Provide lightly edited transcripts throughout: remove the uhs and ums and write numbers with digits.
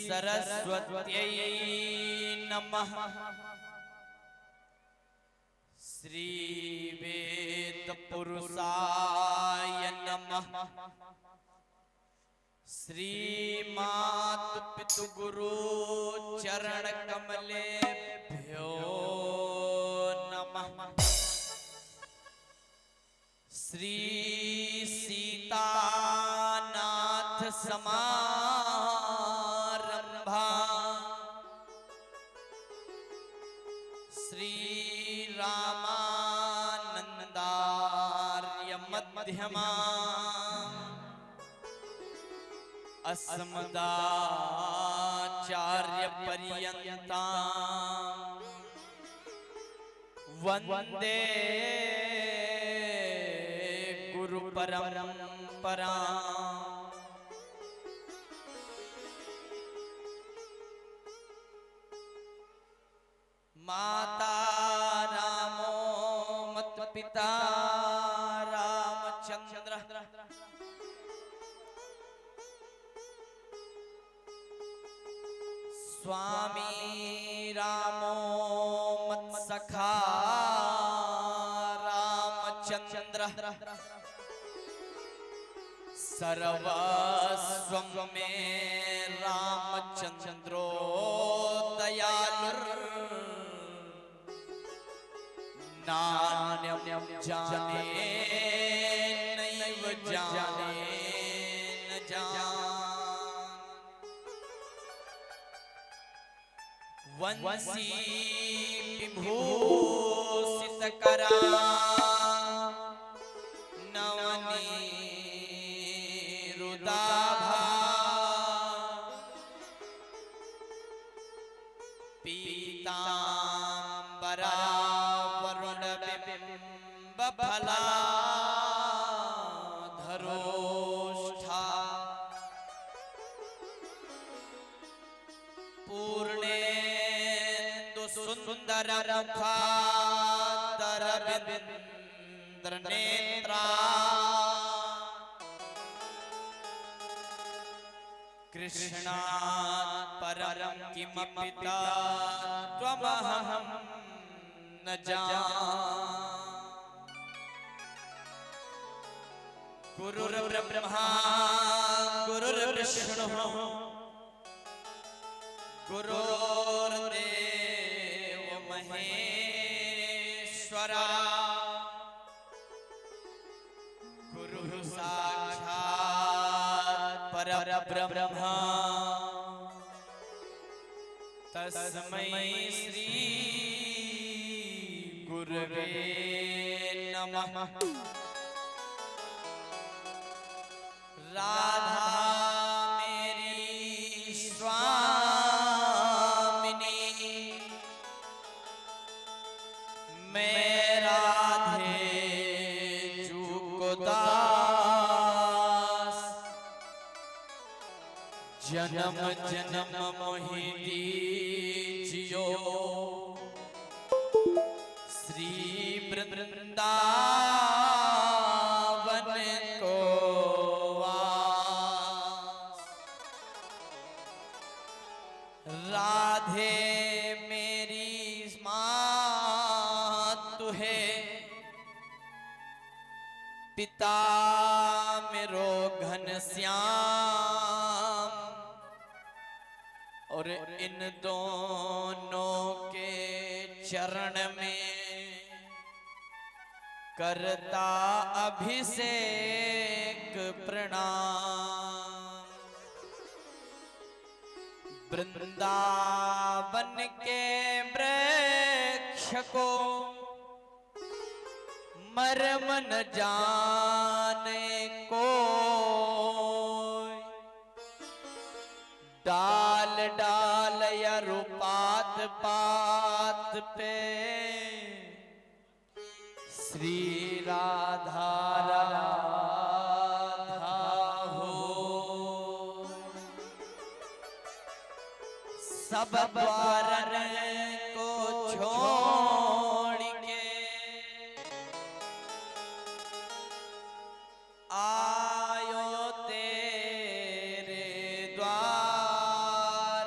सरस्वत्यै नमः। श्री वेद पुरुषाय नमः। श्री मातु पितु गुरु चरण कमलेभ्यो नमः। श्री सीतानाथ समारंभा श्री रामानंदार्य मध्यमा अस्मदाचार्य पर्यंता वंदे गुरु परंपरा। माता रामो मत पिता रामचंद्र। स्वामी रामो मत सखा रामचंद्र। सर्वस्वं मे रामचंद्रो दयालुर्। नान्यं जाने नैव जाने न जान। वंशी विभूषित करा नवनीरुदाभा। पीतांबरा वरुण बिंब फला धरोष्ठा। पूर्णेन्दु सुंदर मुखादर बिंद्र नेत्रा। कृष्णात् परं किमपि तत्त्वमहं न जाने। गुरुर्ब्रह्मा गुरुर्विष्णुः गुरुर्देव महेश्वरा। गुरुः साक्षात् परब्रह्म तस्मै श्री गुरवे नमः। राधा मेरी स्वामिनी मैं राधे जू को दास। जन्म जन्म मोहि दीजियो श्री वृंदावन को वास। राधे मेरी मातु है पिता मेरो घनश्याम। और इन दोनों के चरण में करता अभिषेक प्रणाम। वृंदावन के वृक्ष को मर्म न जाने को। डाल डाल या रुपात पात पे श्री राधा राधा हो। सब द्वारन को छोड़ के आयो तेरे द्वार।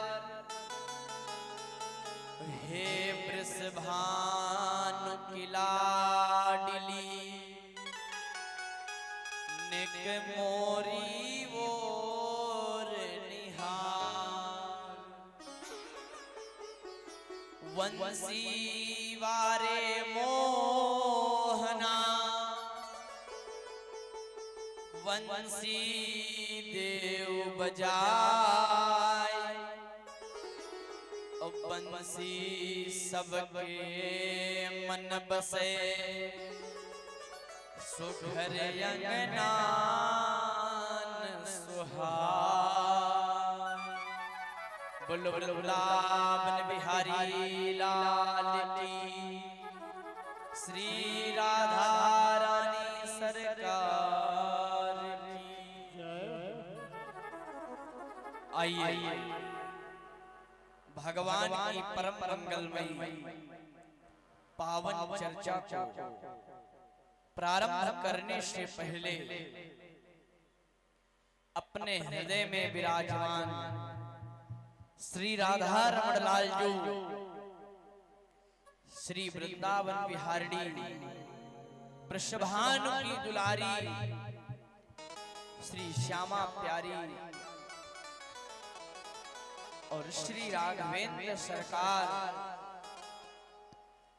वंशी वारे मोहना वंशी देव बजाय बंसी सबके मन बसे सुघर अंगनान सुहाय बोलो वृंदावन बिहारी लाल की श्री राधा रानी सरकार की आइए भगवान की परम मंगलमयी पावन चर्चा को प्रारंभ करने से पहले अपने हृदय में विराजमान श्री राधा रमण लाल जो श्री वृंदावन बिहारी वृषभानु की दुलारी श्री श्यामा प्यारी और श्री राघवेंद्र सरकार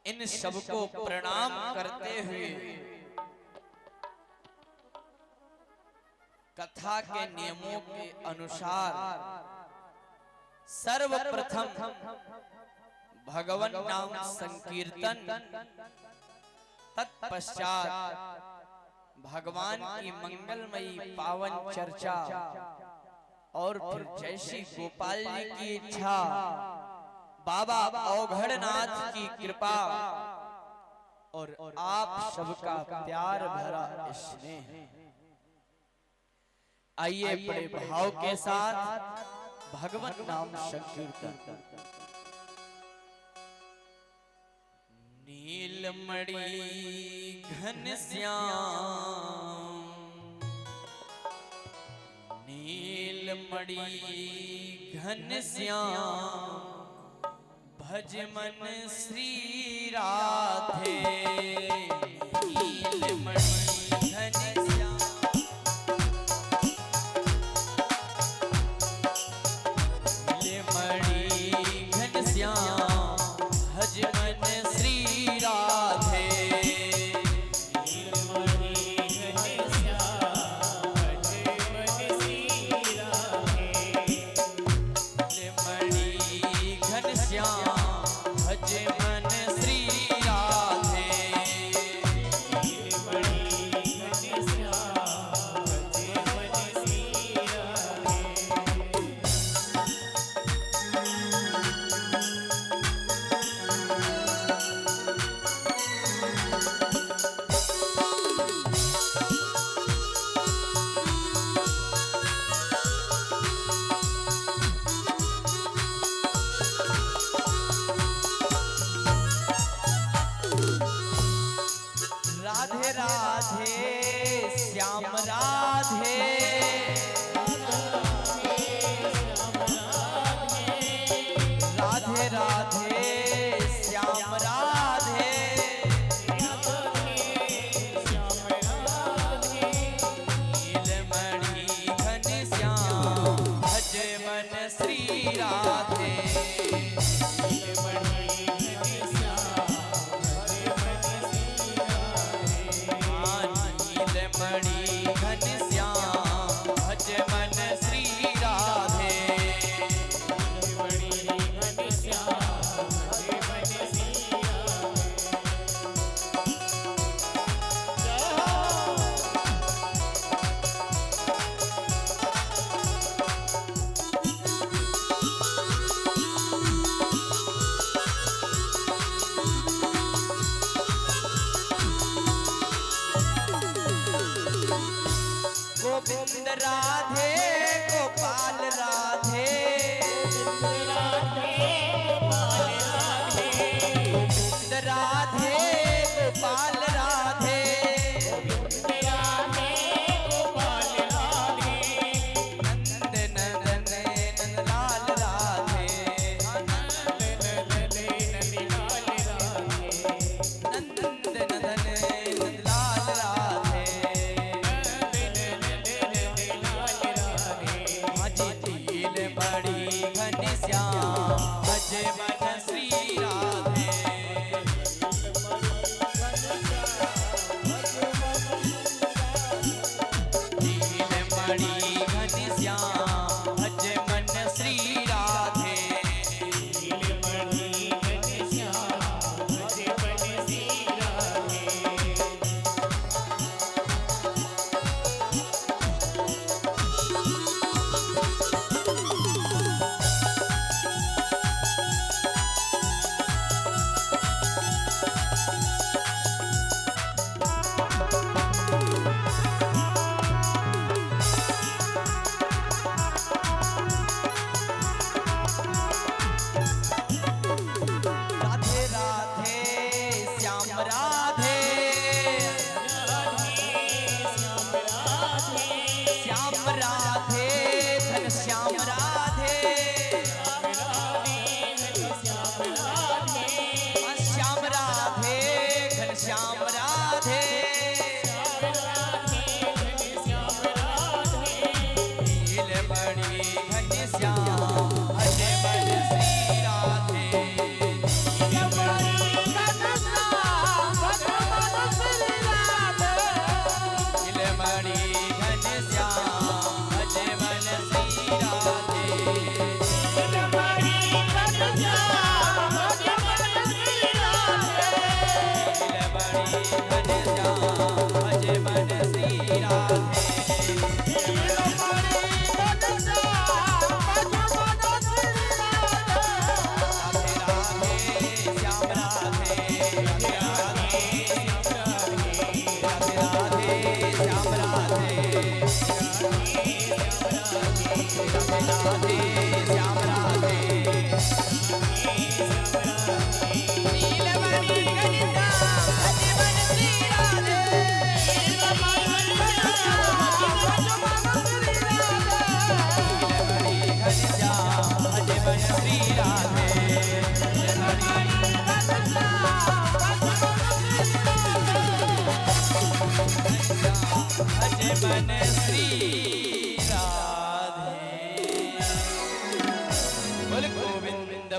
इन सबको प्रणाम करते हुए कथा के नियमों के अनुसार सर्वप्रथम भगवान नाम संकीर्तन तत्पश्चात भगवान की मंगलमयी पावन चर्चा और फिर जैसी गोपाल जी की इच्छा बाबा अवघड़नाथ की कृपा और आप सबका प्यार भरा स्नेह। आइए बड़े भाव के साथ भगवान नाम संकीर्तन। नीलमणि घनश्याम नीलमणि घनश्याम भज मन श्री राधे नीलमणि घनश्याम नीलमणि घनश्याम भज मन श्री राधे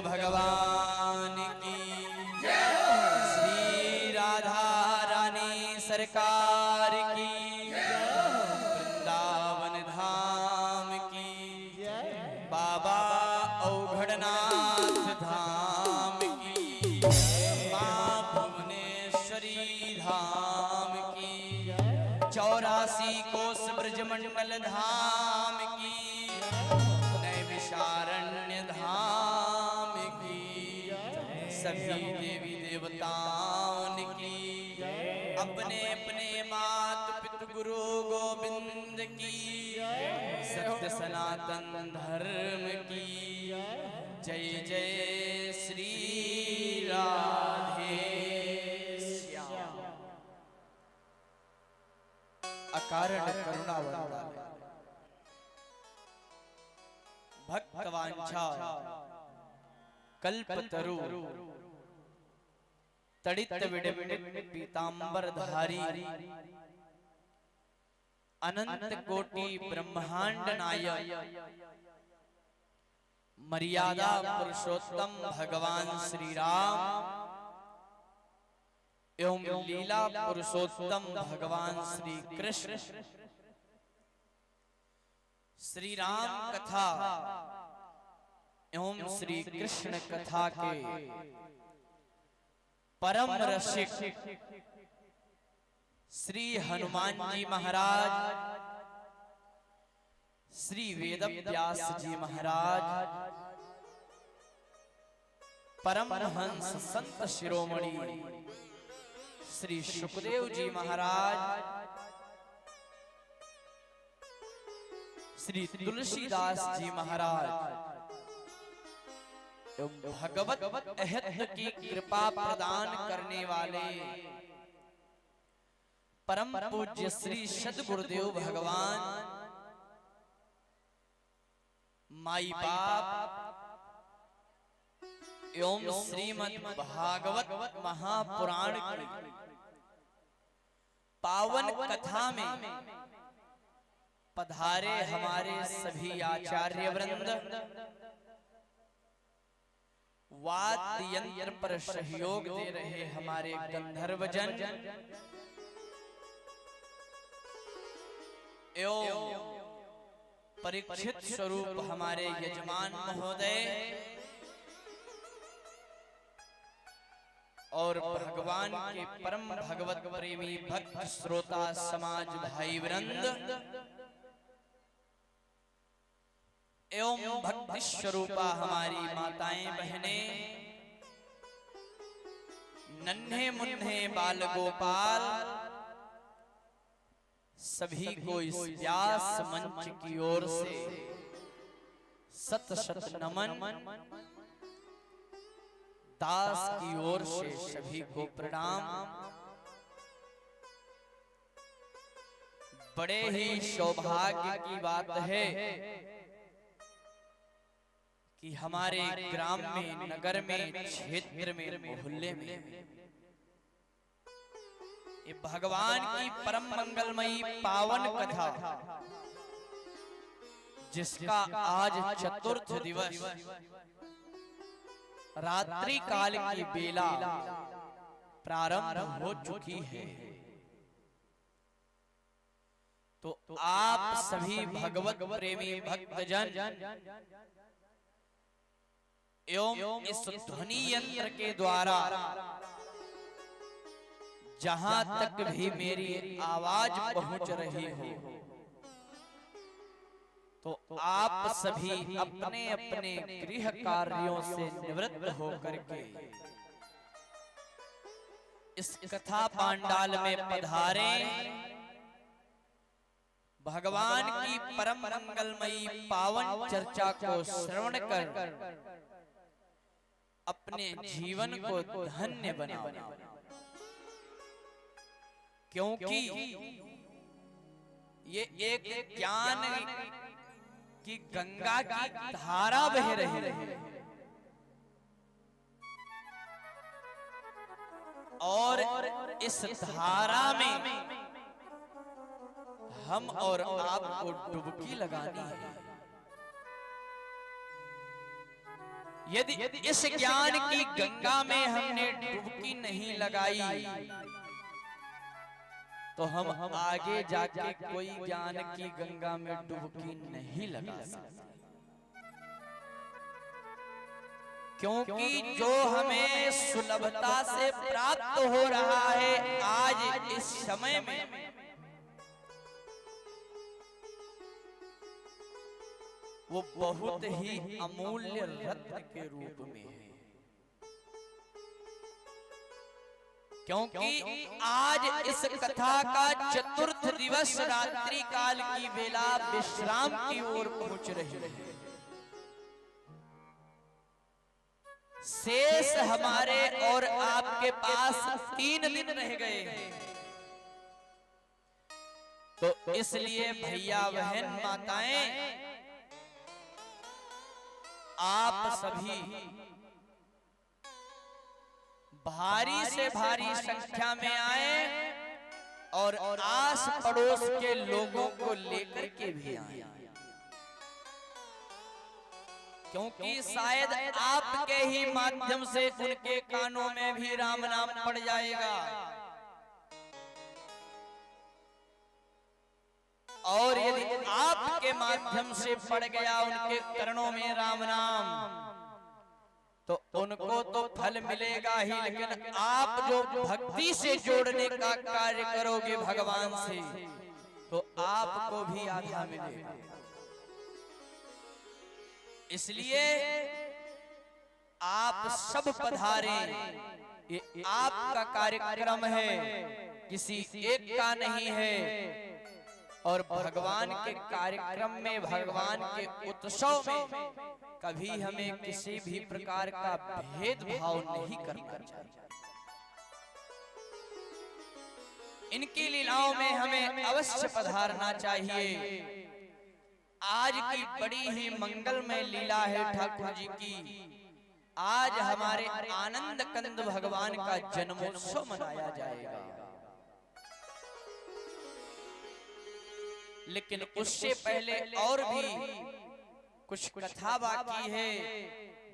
भगवान की श्री राधा रानी सरकार की वृंदावन धाम की बाबा औघड़नाथ धाम की माँ भुवनेश्वरी धाम की 84 कोस ब्रजमंडल धाम की नैमिषारण्य धाम की सभी देवी देवताओं की अपने अपने मात पितृ गुरु गोविंद की सत्य सनातन धर्म की जय जय श्री राधे श्याम। अकारण करुणा वरदान भक्तवांछा कल्पतरु तड़ित विडम्बित पीतांबर धारी अनंत कोटि ब्रह्मांड नायक मर्यादा पुरुषोत्तम भगवान श्री राम एवं लीला पुरुषोत्तम भगवान श्री कृष्ण श्री राम कथा एवं श्री कृष्ण कथा के परम रसिक श्री हनुमान जी महाराज श्री वेदव्यास जी महाराज परमहंस संत शिरोमणि श्री सुखदेव जी महाराज श्री तुलसीदास जी महाराज एवं भगवत अहत की कृपा प्रदान करने वाले परम पूज्य श्री सद्गुरुदेव भगवान माई बाप एवं श्रीमद् भागवत महापुराण की पावन कथा में पधारे हमारे सभी आचार्य वृंद वाद्य यंत्र पर सहयोग दे रहे हमारे गंधर्वजन एवं परीक्षित स्वरूप हमारे यजमान महोदय और भगवान के परम भगवत प्रेमी भक्त श्रोता समाज भाई वृंद एवं भक्ति स्वरूपा हमारी माताएं बहनें नन्हे मुन्ने बाल गोपाल सभी को इस व्यास मंच की ओर से सत सत नमन दास की ओर से सभी को प्रणाम। बड़े ही सौभाग्य की बात है कि हमारे ग्राम में नगर में क्षेत्र में मोहल्ले में ये भगवान की परम मंगलमयी पावन कथा जिसका आज चतुर्थ दिवस रात्रि काल की बेला प्रारंभ हो चुकी है। तो आप सभी भगवत प्रेमी भक्तजन एवं इस ध्वनि यंत्र के द्वारा जहां तक भी मेरी आवाज पहुंच रही हो तो आप सभी अपने अपने गृह कार्यों से निवृत्त होकर के इस कथा पांडाल में पधारे भगवान की परम मंगलमयी पावन चर्चा को श्रवण कर अपने जीवन को धन्य बनाओ, क्योंकि ये एक ज्ञान की गंगा की धारा बह रही है और इस धारा में हम और आपको डुबकी लगानी है। यदि इस ज्ञान की गंगा में हमने डुबकी नहीं लगाई तो हम आगे जाके कोई ज्ञान की गंगा में डुबकी नहीं लगा सकते। क्योंकि जो हमें सुलभता से प्राप्त हो रहा है आज इस समय में, वो बहुत ही अमूल्य रत्न के रूप में है। क्योंकि आज इस कथा का चतुर्थ दिवस रात्रि काल की बेला विश्राम की ओर पहुंच रही है। शेष हमारे और आपके पास 3 दिन रह गए हैं। तो इसलिए भैया बहन माताएं, आप सभी भारी से भारी संख्या में आए और आस पड़ोस के लोगों को लेकर के भी आए, क्योंकि शायद आपके ही माध्यम से उनके कानों में भी राम नाम पड़ जाएगा और यदि आपके माध्यम से पड़ गया उनके कर्णों में राम नाम तो उनको तो फल मिलेगा ही, लेकिन आप जो भक्ति से जोड़ने का कार्य करोगे भगवान से तो आपको भी आधा मिलेगा। इसलिए आप सब पधारें, ये आपका कार्यक्रम है, किसी एक का नहीं है। और भगवान के कार्यक्रम में, भगवान के उत्सव में कभी हमें किसी भी प्रकार का भेदभाव नहीं करना चाहिए। इनकी लीलाओं में हमें अवश्य पधारना चाहिए। आज की बड़ी ही मंगलमय लीला है ठाकुर जी की। आज हमारे आनंद कंद भगवान का जन्मोत्सव मनाया जाएगा, लेकिन उससे पहले और भी कुछ कथा बाकी है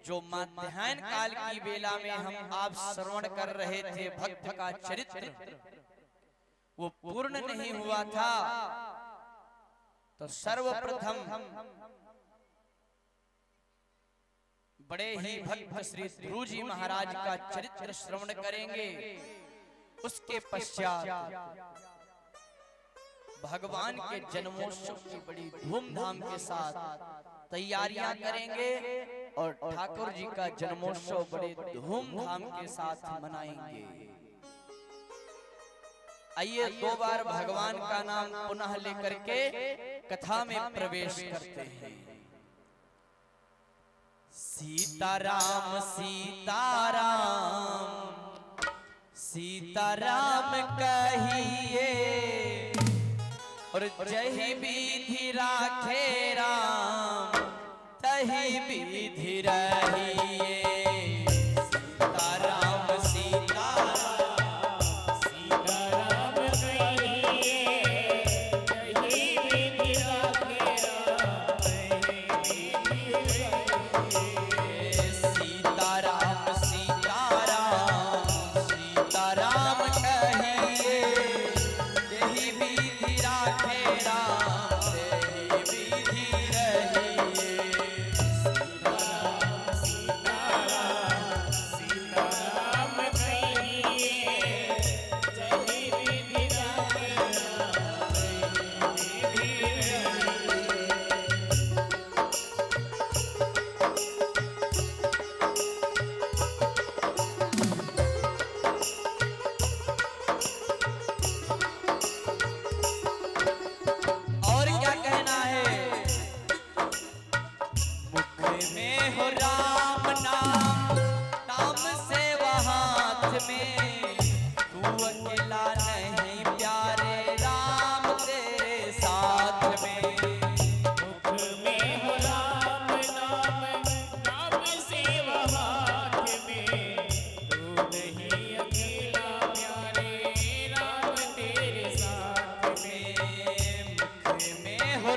जो मध्याह्न काल की बेला में हम आप श्रवण कर रहे थे। भक्त का चरित्र वो पूर्ण नहीं हुआ था, तो सर्वप्रथम बड़े ही भक्त श्री ध्रुव जी महाराज का चरित्र श्रवण करेंगे। उसके पश्चात भगवान के जन्मोत्सव की बड़ी धूमधाम के साथ तैयारियां करेंगे और ठाकुर जी का जन्मोत्सव बड़े धूमधाम के साथ मनाएंगे। आइए 2 बार भगवान का नाम पुनः लेकर के कथा में प्रवेश करते हैं। सीताराम सीताराम सीताराम कहिए और जही विधि राखे राम तही विधि रहिए। सीताराम सीताराम सीताराम कहिए, जही विधि राखे राम तही विधि रहिए। सीताराम सीताराम सीताराम कहिए, जही विधि राखे राम तही विधि रहिए।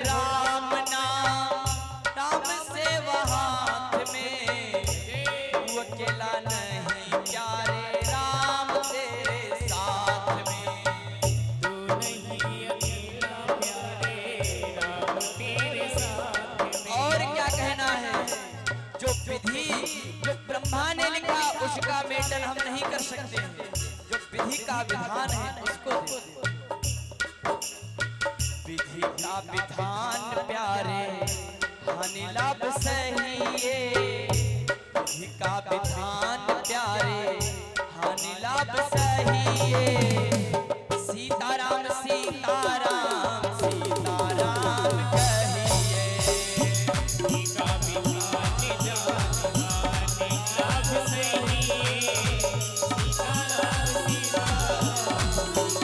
राम नाम नाम से हाथ में विधि जो ब्रह्मा ने लिखा उसका मेंटेन हम नहीं कर सकते, जो विधि का विधान है उसको विधि का विधान प्यारे हानि लाभ सही, विधि का विधान प्यारे हानि लाभ सही। सीताराम सीताराम सीताराम कहिए, विधि का विधान हानि लाभ सही, सीताराम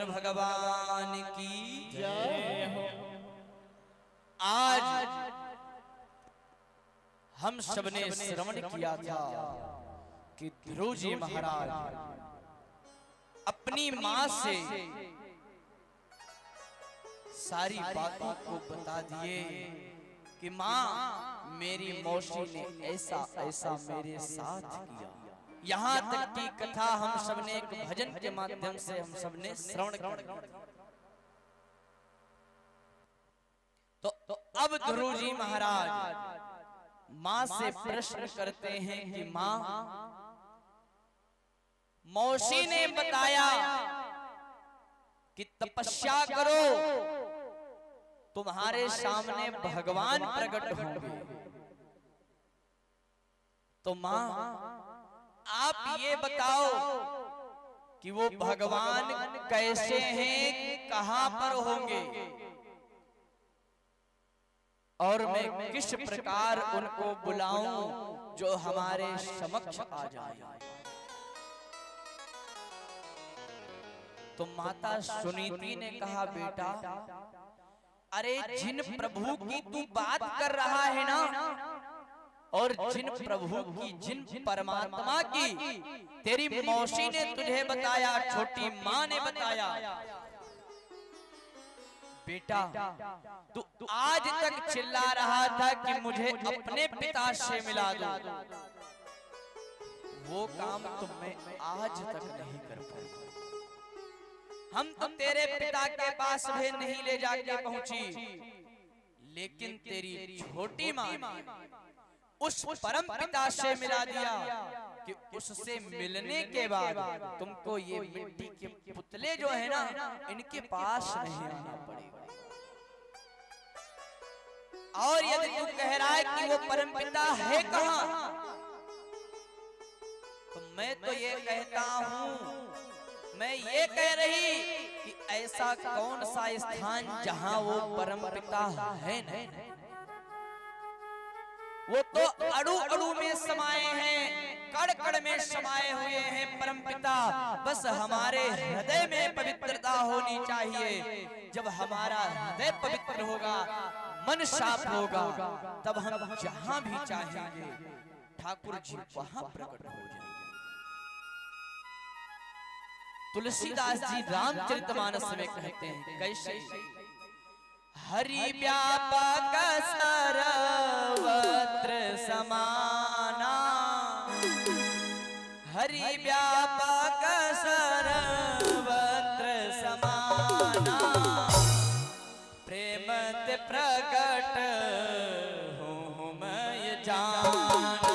भगवान की जय हो। आज हम सबने श्रवण किया था कि ध्रुव जी महाराज अपनी मां से सारी बातों को बता दिए कि मां मेरी मौसी ने ऐसा ऐसा मेरे साथ किया। यहाँ तक की कथा हम सबने एक भजन के माध्यम से हम सबने श्रवण किया। तो अब ध्रुव जी महाराज मां से प्रश्न करते हैं कि मां, मौसी ने बताया कि तपस्या करो तुम्हारे सामने भगवान प्रकट होंगे। तो मां आप ये बताओ कि वो भगवान कैसे हैं, कहां पर होंगे और मैं किस प्रकार उनको बुलाऊं जो हमारे समक्ष आ जाए। तो माता सुनीति ने कहा, बेटा अरे जिन प्रभु की तू बात कर रहा है ना, और जिन प्रभु की, जिन परमात्मा की तेरी मौसी ने तुझे बताया, छोटी माँ ने बताया, बेटा तू आज तक चिल्ला रहा था कि मुझे अपने पिता से मिला दो, वो काम तो मैं आज तक नहीं कर पाया। हम तो तेरे पिता के पास भी नहीं ले जाके पहुंची, लेकिन तेरी छोटी माँ उस परम पिता से मिला दिया कि उससे मिलने के बाद तुमको ये मिट्टी के पुतले जो है ना, इनके पास नहीं आना पड़ेगा। और यदि तू कह रहा है कि वो परम पिता है कहां, तो मैं तो ये कहता हूं, मैं ये कह रही कि ऐसा कौन सा स्थान जहां वो परम पिता है नहीं, वो तो अड़ू अड़ू में समाये हैं। कण कण में समाये हुए हैं परमपिता। बस हमारे हृदय में पवित्रता होनी चाहिए। जब हमारा हृदय पवित्र होगा, मन साफ होगा, तब हम जहां भी चाहेंगे ठाकुर जी वहां प्रकट हो जाएंगे। तुलसीदास जी रामचरितमानस में कहते हैं कैसे? हरि व्यापक सर्वत्र समाना, हरि व्यापक सर्वत्र समाना, प्रेम ते प्रकट हूँ मैं जाना।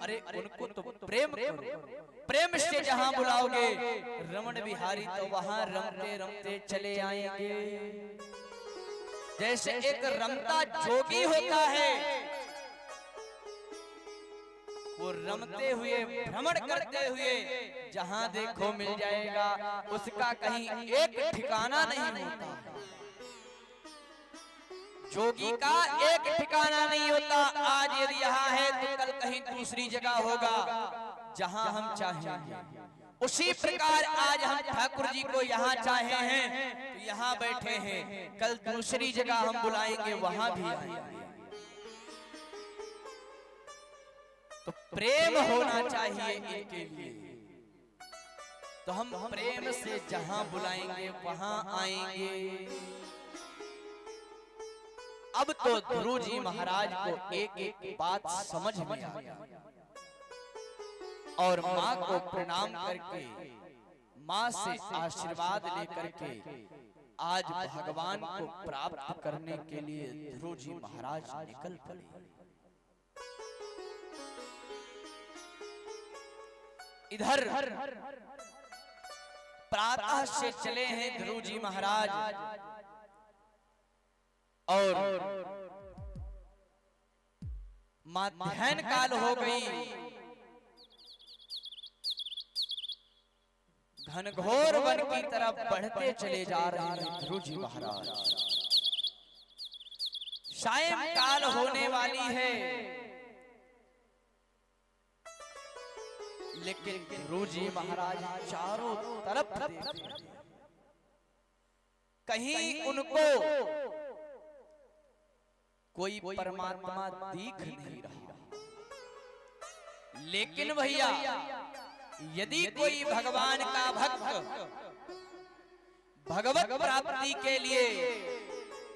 अरे उनको तो प्रेम करो, प्रेम से जहां बुलाओगे रमण बिहारी तो वहां रमते रमते चले आएंगे। जैसे एक रमता जोगी होता है, वो रमते हुए भ्रमण करते हुए जहां देखो मिल जाएगा, उसका कहीं एक ठिकाना नहीं होता। जोगी का एक ठिकाना नहीं होता। आज यदि यहाँ है तो कल कहीं दूसरी जगह होगा जहां हम चाहेंगे। उसी प्रकार आज हम ठाकुर जी को यहाँ चाहे हैं तो यहाँ बैठे हैं, कल दूसरी जगह हम बुलाएंगे वहां भी आएंगे। तो प्रेम होना चाहिए इनके लिए, तो हम प्रेम से जहां बुलाएंगे वहां आएंगे। अब तो ध्रुव जी महाराज को एक एक बात समझ में आ गया और माँ को प्रणाम करके, माँ से आशीर्वाद लेकर के आज भगवान को प्राप्त करने के लिए ध्रुव जी महाराज निकल पड़े। इधर प्रातः से चले हैं ध्रुव जी महाराज और मध्याह्न काल हो गई। घनघोर वन की तरफ बढ़ते चले जा रहे हैं ध्रुव जी महाराज। सायं काल होने वाली है, लेकिन ध्रुव जी महाराज चारों तरफ देखते हैं, कहीं उनको कोई परमात्मा दिख नहीं रहा। लेकिन भैया यदि कोई भगवान का भक्त भगवत प्राप्ति के लिए,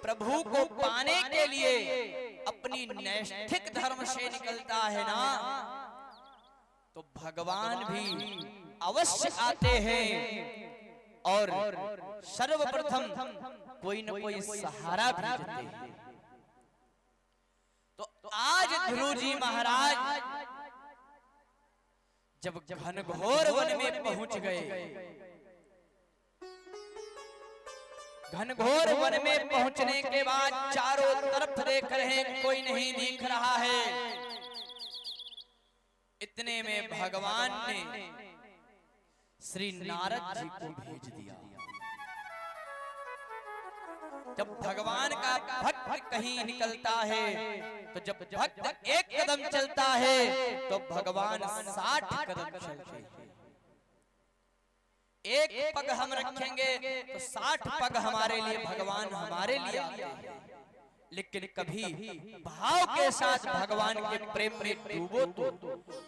प्रभु को पाने के लिए अपनी नैष्ठिक धर्म से निकलता है ना, तो भगवान भी अवश्य आते हैं और सर्वप्रथम कोई न कोई सहारा भी देते हैं। तो आज ध्रुव जी महाराज जब घनघोर वन में पहुंच गए, घनघोर वन में पहुंचने के बाद चारों तरफ देख रहे हैं, कोई नहीं दिख रहा है। इतने में भगवान ने श्री नारद जी को भेज दिया। जब भगवान का भक्त कहीं निकलता है, तो जब भक्त एक कदम चलता है तो भगवान 60 कदम चलते हैं। एक पग हम रखेंगे तो 60 पग हमारे लिए भगवान हमारे लिए आते हैं। लेकिन कभी भाव के साथ भगवान के प्रेम में डूबो तो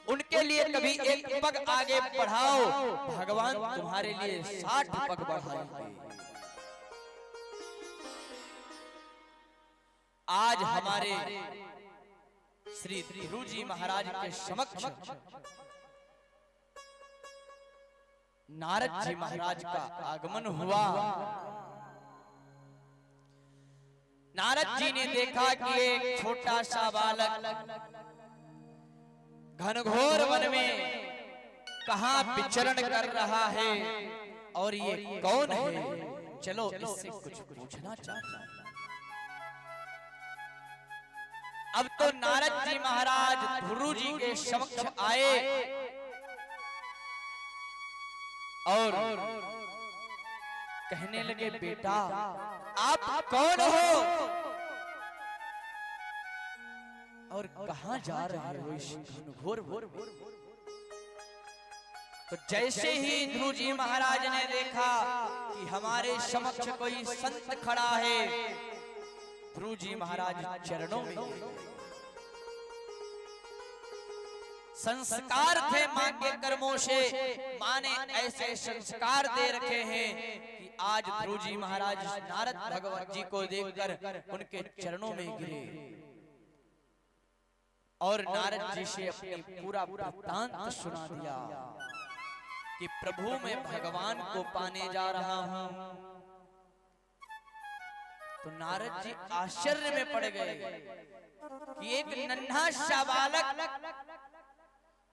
उनके लिए कभी एक पग आगे बढ़ाओ, भगवान तुम्हारे लिए 60 पग बढ़ाएंगे। आज हमारे श्री ध्रुव जी महाराज के समक्ष नारद जी महाराज का आगमन हुआ। नारद जी ने देखा कि एक छोटा सा बालक घनघोर वन में कहां विचरण कर रहा है और ये कौन है, चलो इससे कुछ पूछना चाहता हूं। अब तो नारद जी महाराज ध्रुव जी के समक्ष आए और कहने लगे, बेटा आप कौन हो और कहां जा रहे हो इस घनघोर वन में। तो जैसे ही ध्रुव जी महाराज ने देखा कि हमारे समक्ष कोई संत खड़ा है, ध्रुव जी महाराज चरणों में संस्कार थे मां के कर्मों से, मां ने ऐसे संस्कार दे रखे हैं कि आज ध्रुव जी महाराज नारद भगवान जी को देखकर उनके चरणों में गिरे और नारद जी से अपनी पूरा वृत्तांत सुना दिया कि प्रभु मैं भगवान को पाने जा रहा हूं। तो नारद जी आश्चर्य में पड़ गए कि एक नन्हा सा बालक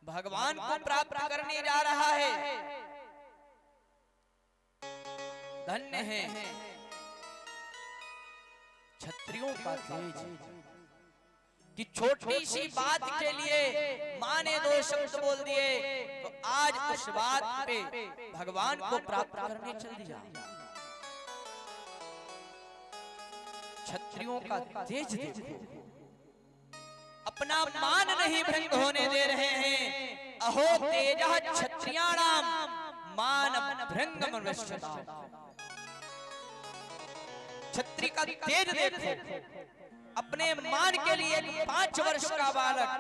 भगवान को प्राप्त करने जा रहा है। धन्य है क्षत्रियों का तेज कि छोटी सी बात के लिए मां ने 2 शब्द बोल दिए तो आज उस बात पे भगवान को प्राप्त करने चल दिया। क्षत्रियों का तेज देखो, अपना मान नहीं भंग होने दे रहे हैं। अहो तेजः क्षत्रियाणाम मान भृंगम नश्यता। क्षत्रिय का तेज देखो, अपने मान के लिए 5 वर्ष का बालक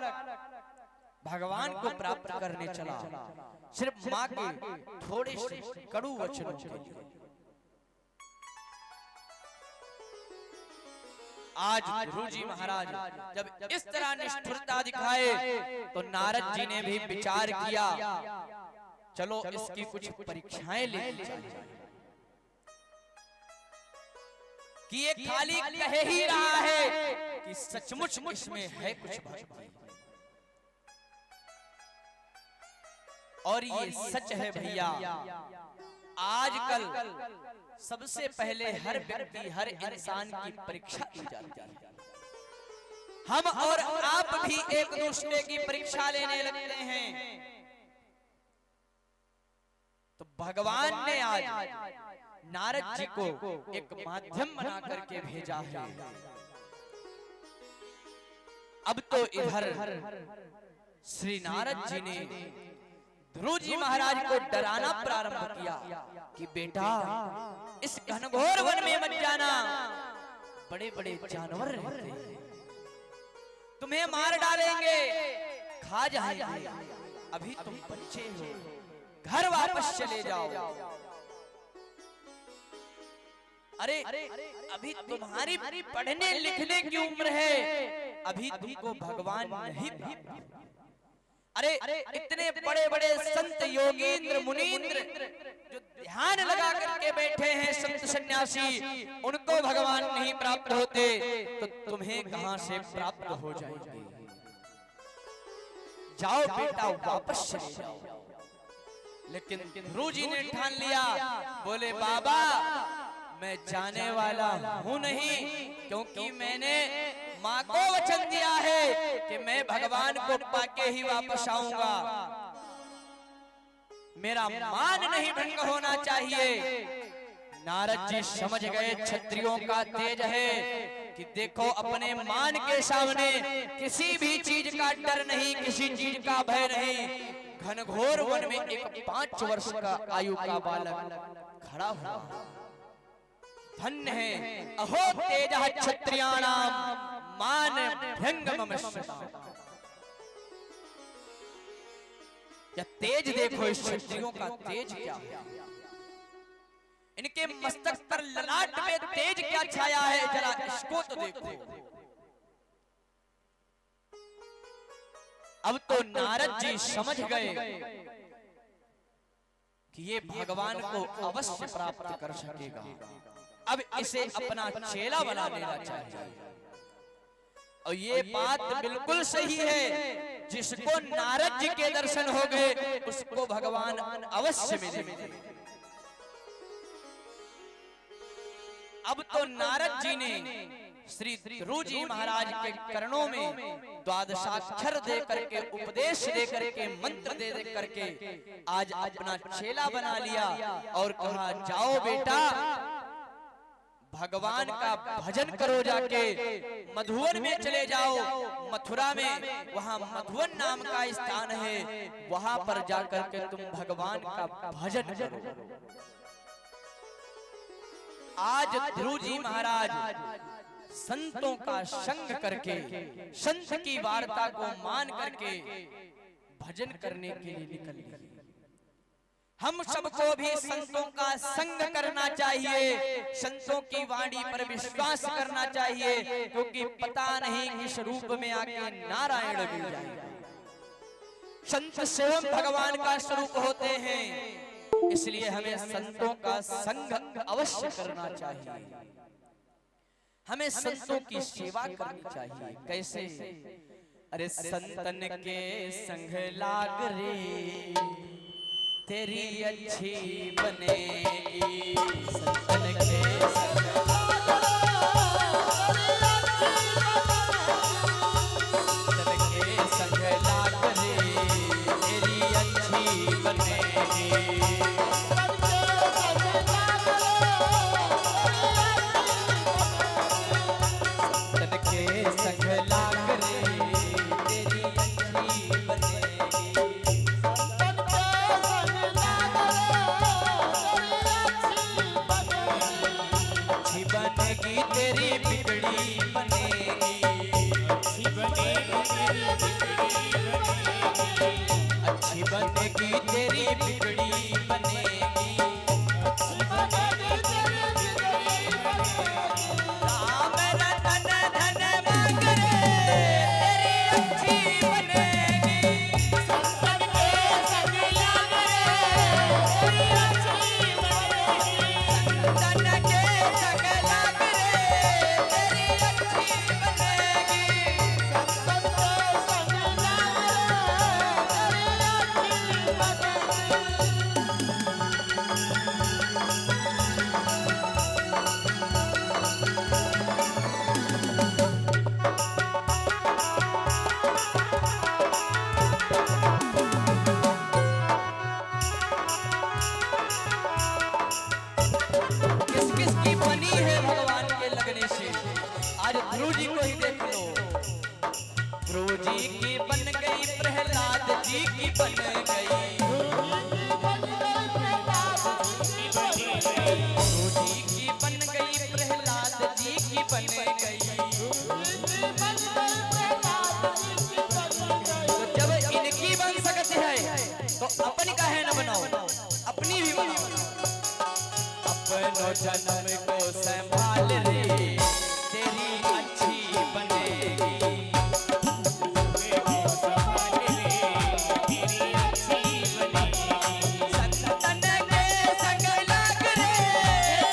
भगवान को प्राप्त करने चला, सिर्फ मां के थोड़े से कड़ू वचनों के लिए। आज ध्रुव जी महाराज जब इस तरह निष्ठुरता दिखाए तो नारद जी ने भी विचार किया, चलो इसकी कुछ परीक्षाएं लेनी चाहिए कि ये खाली कह ही रहा है कि सचमुच इसमें है कुछ भक्ति। और ये सच है भैया, आजकल सबसे पहले हर व्यक्ति हर इंसान की परीक्षा की जाती है। हम और आप भी एक दूसरे की परीक्षा लेने लगते हैं। तो भगवान ने आज नारद जी को एक माध्यम बना करके भेजा है। अब तो इधर श्री नारद जी ने ध्रुव जी महाराज को डराना प्रारंभ किया कि बेटा इस घनघोर वन में मत जाना, बड़े बड़े जानवर रहते हैं, तुम्हें मार डालेंगे, खा जाएंगे। अभी तुम बच्चे हो, घर वापस चले जाओ। अरे अभी तुम्हारी पढ़ने लिखने की उम्र है, अभी तुमको भगवान नहीं। अरे इतने बड़े बड़े संत योगींद्र मुनींद्र जो ध्यान लगा करके बैठे हैं, संत सन्यासी, उनको भगवान नहीं प्राप्त होते तो तुम्हें कहां से प्राप्त हो जाएंगे। जाओ बेटा वापस चले जाओ। लेकिन ध्रुव जी ने ठान लिया, बोले बाबा मैं जाने वाला हूं नहीं, क्योंकि मैंने मां को वचन दिया है कि मैं भगवान को पाके ही वापस आऊंगा। मेरा मान नहीं भंग होना चाहिए। नारद जी समझ गए क्षत्रियों का तेज है कि देखो अपने मान के सामने किसी भी चीज का डर नहीं, किसी चीज का भय नहीं। घनघोर वन में एक 5 वर्ष का आयु का बालक खड़ा हुआ। धन्य है अहो तेजः क्षत्रियाणाम मान भृंगम नश्यता। या तेज देखो इस क्षत्रियों का तेज क्या है। इनके मस्तक पर ललाट में तेज क्या छाया है, जरा इसको तो देखो। अब तो नारद जी समझ गए कि ये भगवान को अवश्य प्राप्त कर सकेगा। अब इसे अपना चेला बना लेना चाहिए। और ये बात बिल्कुल सही है, जिसको नारद जी के दर्शन हो गए उसको भगवान अवश्य मिलेंगे। अब तो नारद जी ने श्री ध्रुव जी महाराज के चरणों में द्वादशाक्षर दे करके, उपदेश दे करके, मंत्र दे करके आज अपना चेला बना लिया और कहा जाओ बेटा भगवान का भजन करो, जाके मधुवन में चले जाओ, मथुरा में वहां मधुवन नाम का स्थान है, वहां पर जाकर के तुम भगवान का भजन करो। आज ध्रुव जी महाराज संतों का संग करके, संत की वार्ता को मान करके भजन करने के लिए निकल गए। हम सबको भी संतों का संग करना चाहिए, संतों की वाणी पर विश्वास करना चाहिए, क्योंकि पता नहीं किस रूप में आके नारायण मिल जाएगा। संत स्वयं भगवान का स्वरूप होते हैं, इसलिए हमें संतों का संग अवश्य करना चाहिए। हमें संतों की सेवा करनी चाहिए। कैसे? अरे संतन के संग लाग रे तेरी अच्छी बनेगी, संतन के संग लाग रे तेरी अच्छी बनेगी। जन्म को संभाल रे तेरी अच्छी बनेगी, संभाल रे तेरी अच्छी बनेगी, संतन के संग लाग रे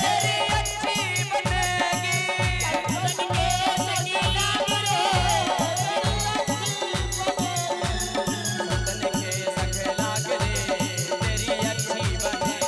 तेरी अच्छी बनेगी, संतन के संग लाग रे संतन के संग लाग रे तेरी अच्छी बनेगी।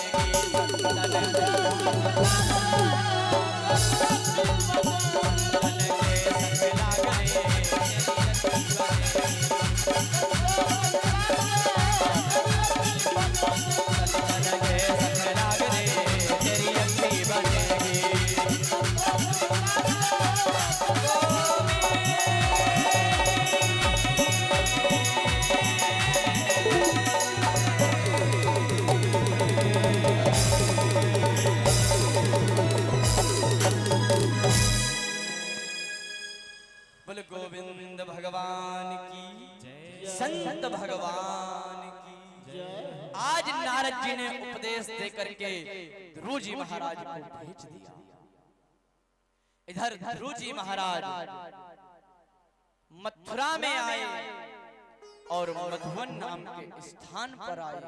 गोविंद भगवान की, संत भगवान की। आज नारद जी ने उपदेश दे करके ध्रुव जी महाराज को भेज दिया। इधर ध्रुव जी महाराज मथुरा में आए और मधुवन नाम के स्थान पर आए।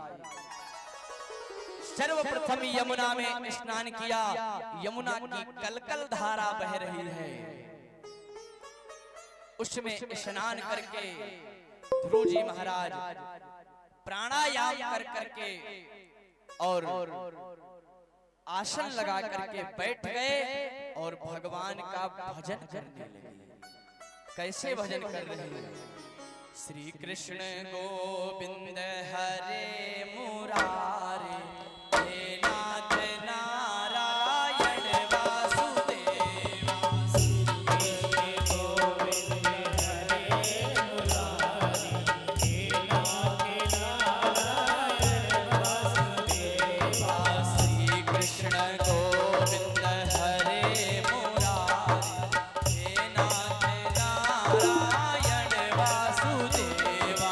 सर्वप्रथम यमुना में स्नान किया। यमुना की कलकल धारा बह रही है, उसमें स्नान करके ध्रुव जी महाराज प्राणायाम कर करके और आसन लगा करके बैठ गए और भगवान का भजन करने लगे। कैसे भजन कर रहे हैं? श्री कृष्ण गोविंद हरे मुरारे, हे नाथ नारायण वासुदेवा। श्री कृष्ण गोविंद हरे मुरारे, हे नाथ नारायण वासुदेवा। श्री कृष्ण गोविंद हरे मुरारे, हे नाथ नारायण वासुदेवा।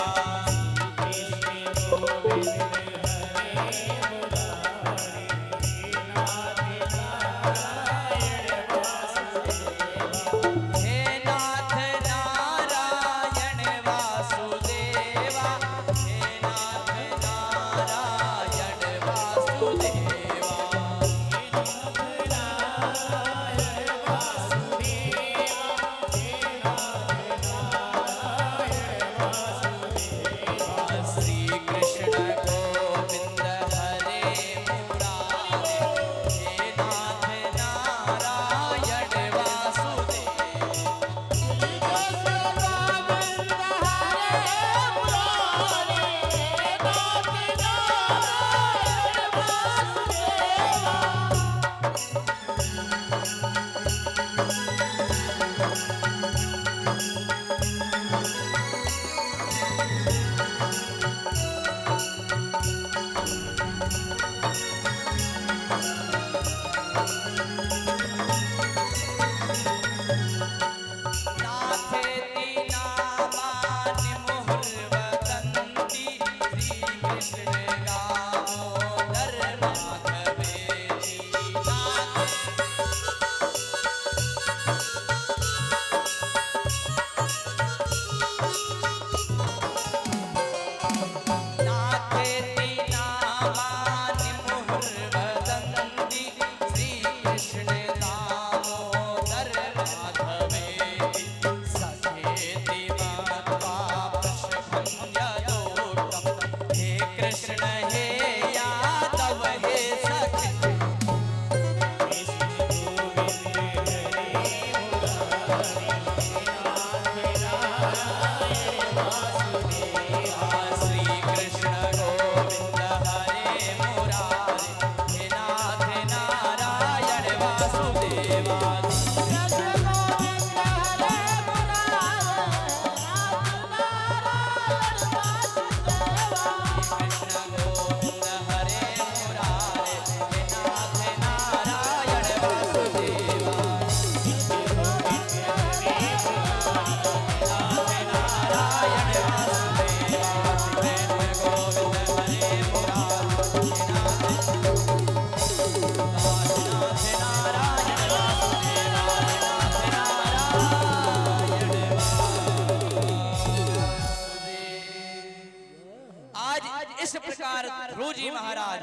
इस प्रकार ध्रुव जी महाराज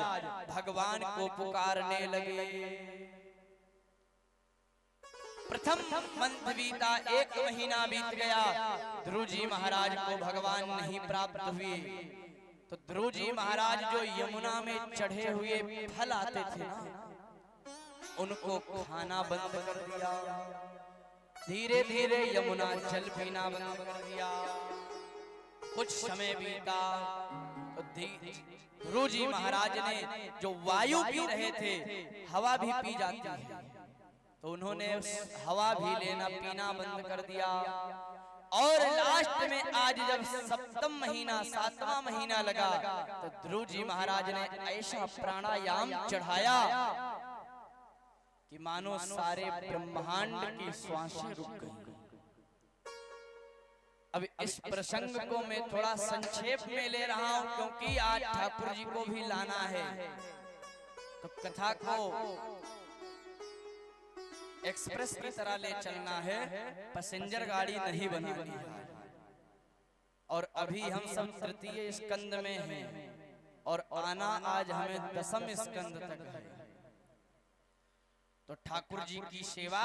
भगवान को पुकारने लगे। प्रथम मंथ बीता, 1 महीना बीत गया, ध्रुव जी महाराज को भगवान नहीं प्राप्त हुए। तो ध्रुव जी महाराज जो यमुना में चढ़े हुए फल आते थे ना, उनको खाना बंद कर दिया। धीरे धीरे यमुना जल पीना बंद कर दिया। कुछ समय बीता तो ध्रुव जी महाराज ने जो वायु पी रहे थे, हवा भी पी जाती है, तो उन्होंने हवा भी लेना पीना बंद कर दिया। और लास्ट में आज जब सप्तम महीना 7वां महीना लगा, तो ध्रुव जी महाराज ने ऐसा प्राणायाम चढ़ाया कि मानो सारे ब्रह्मांड की श्वासें रुक गई। अब इस प्रसंग को मैं थोड़ा संक्षेप में ले रहा हूं, क्योंकि आज ठाकुर जी को भी लाना है, तो कथा को एक्सप्रेस की तरह ले चलना है, पैसेंजर गाड़ी नहीं बनानी है। और अभी हम सब तृतीय स्कंद में हैं, और आना आज हमें दसम स्कंद तक है। तो ठाकुर जी की सेवा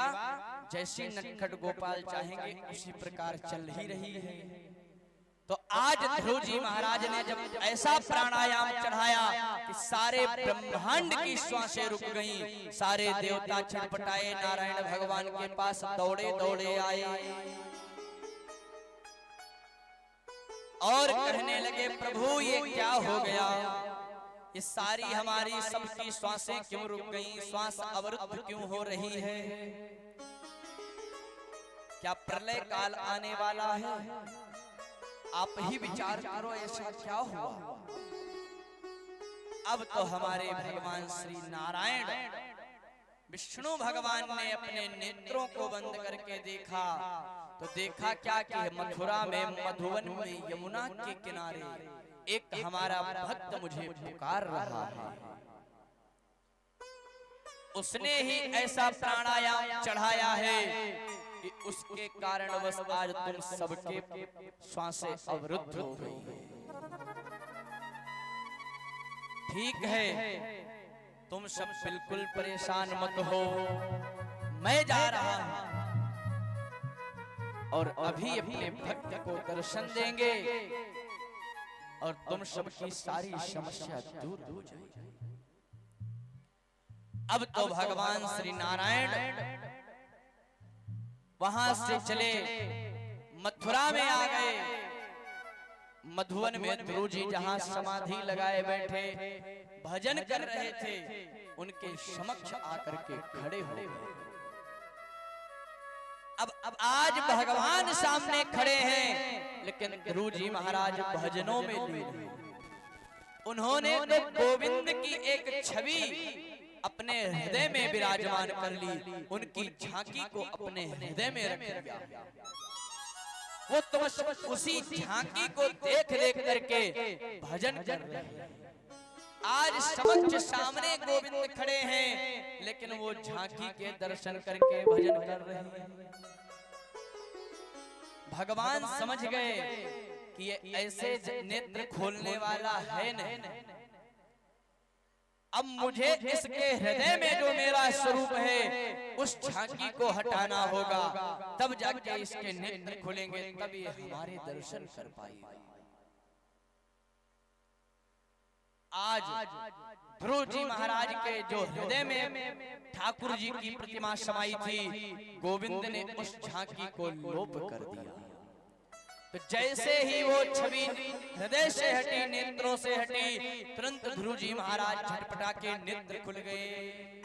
जैसे नटखट गोपाल चाहेंगे उसी प्रकार चल ही रही है। तो आज ध्रुव जी महाराज ने जब ऐसा प्राणायाम चढ़ाया कि सारे ब्रह्मांड की श्वासें रुक गईं, सारे देवता छटपटाए, नारायण भगवान के पास दौड़े दौड़े आए और कहने लगे, प्रभु ये क्या हो गया, ये सारी हमारी सबकी श्वासें क्यों रुक गईं, श्वास अवरुद्ध क्यों हो रही है, क्या प्रलय काल आने वाला है, आप ही विचार करो ऐसा क्या हुआ। अब तो हमारे भगवान श्री नारायण विष्णु भगवान ने अपने नेत्रों को बंद करके देखा, तो देखा क्या कि मथुरा में मधुवन में यमुना के किनारे एक हमारा भक्त मुझे पुकार रहा है। उसने ही ऐसा प्राणायाम चढ़ाया है कि उसके कारण बस आज तुम सबके श्वासें अवरुद्ध हो गई। ठीक है, तुम सब बिल्कुल परेशान मत हो, मैं जा रहा हूं और अभी अपने भक्त को दर्शन देंगे और तुम सबकी सारी समस्या दूर हो जाएगी। अब तो भगवान श्री नारायण वहां से चले, मथुरा में आ गए। मधुवन में ध्रुव जी जहां समाधि लगाए बैठे भजन कर रहे थे, उनके समक्ष आकर के खड़े हो गए। अब आज भगवान सामने खड़े हैं, लेकिन ध्रुव जी महाराज भजनों में लीन हैं। उन्होंने तो गोविंद की एक छवि अपने हृदय में विराजमान कर ली, उनकी झांकी को अपने हृदय में रख लिया। वो तो उसी झांकी को देख देख करके भजन कर रहे हैं। आज समक्ष सामने गोविंद खड़े हैं, लेकिन वो झांकी के दर्शन करके भजन कर रहे हैं। भगवान समझ गए कि ये ऐसे नेत्र खोलने वाला है नहीं। अब मुझे इसके हृदय में जो मेरा स्वरूप है उस झांकी को हटाना होगा, तब जाके इसके नेत्र खुलेंगे, तब ये हमारे दर्शन कर पाएगा। आज ध्रुव जी महाराज के जो हृदय में ठाकुर जी की प्रतिमा समाई थी, गोविंद ने उस झांकी को लोप कर दिया। तो जैसे ही वो छवि हृदय से हटी, नेत्रों से हटी, तुरंत ध्रुव जी महाराज झटपटा के नेत्र खुल गए।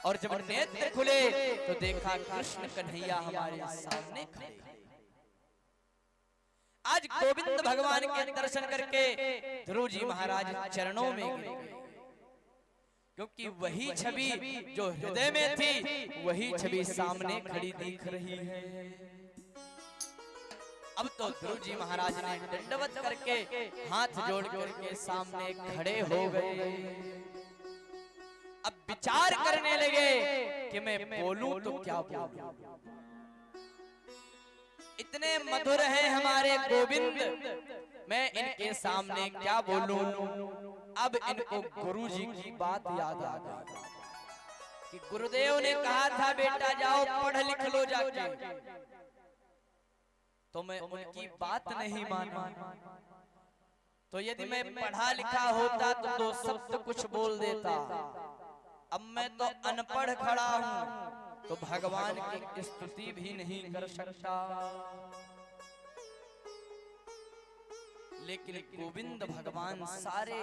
और जब नेत्र खुले तो देखा कृष्ण कन्हैया हमारे सामने खड़े। आज गोविंद भगवान के दर्शन करके ध्रुव जी महाराज चरणों में गिर गए, क्योंकि वही छवि जो हृदय में थी वही छवि सामने खड़ी दिख रही है। अब तो ध्रुव जी महाराज ने दंडवत करके हाथ जोड़ करके सामने खड़े हो गए। अब विचार करने लगे कि मैं बोलूं तो क्या बोलूं। इतने मधुर हैं हमारे गोविंद, मैं इनके सामने क्या बोलूं। अब इनको गुरु जी की बात याद आ गई कि गुरुदेव ने कहा था बेटा जाओ पढ़ लिख लो जाके, तो मैं उनकी बात नहीं माना। तो यदि मैं पढ़ा लिखा होता तो दो शब्द कुछ बोल देता। अब मैं तो अनपढ़ खड़ा हूं, तो भगवान की स्तुति भी नहीं कर सकता। लेकिन गोविंद भगवान सारे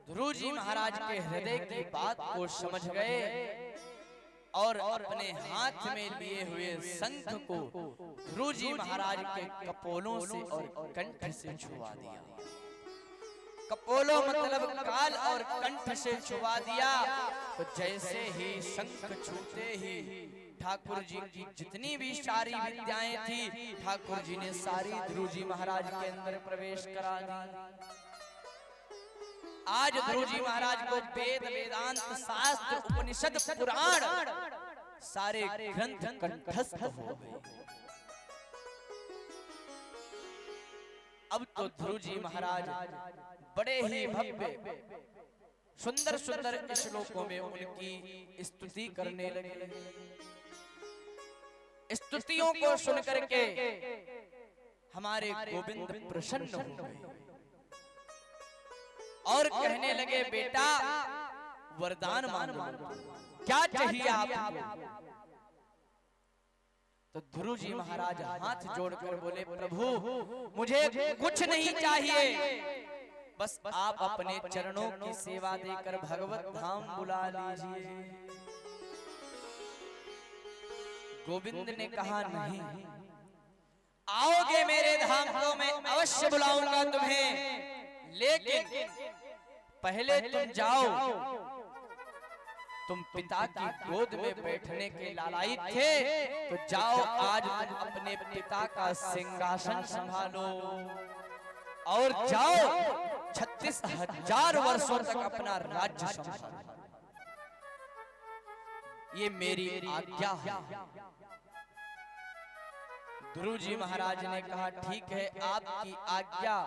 ध्रुव जी महाराज के हृदय की बात को समझ गए और अपने हाथ में लिए हुए शंख को ध्रुव जी महाराज के कपोलों से और कंठ से छुआ दिया। कपोलों मतलब काल और कंठ से छुआ दिया। तो जैसे ही शंख छूते ही ठाकुर जी की जितनी भी सारी विद्याएं थी, ठाकुर जी ने सारी ध्रुव जी महाराज के अंदर प्रवेश करा दी। आज ध्रुव जी महाराज को वेद, वेदांत, शास्त्र, उपनिषद, पुराण सारे ग्रंथ कंठस्थ हो गए। अब तो ध्रुव जी महाराज बड़े ही भव्य सुंदर सुंदर श्लोकों में उनकी स्तुति करने लगे। स्तुतियों को सुन करके हमारे गोविंद प्रसन्न हो गए और कहने लगे, बेटा वरदान मांगो, क्या चाहिए आपको? तो ध्रुव जी महाराज हाथ जोड़कर बोले, प्रभु मुझे कुछ नहीं चाहिए, बस आप अपने चरणों की सेवा देकर भगवत धाम बुला लीजिए। गोविंद ने कहा, नहीं, आओगे मेरे धाम तो मैं अवश्य बुलाऊंगा तुम्हें, लेकिन पहले तुम जाओ, तुम पिता की गोद में बैठने के लालायित थे, तो जाओ आज तुम अपने पिता का सिंहासन संभालो और जाओ 36,000 वर्षों तक अपना राज्य संभालो। ये मेरी आज्ञा है। ध्रुव जी महाराज ने कहा, ठीक है, आपकी आज्ञा,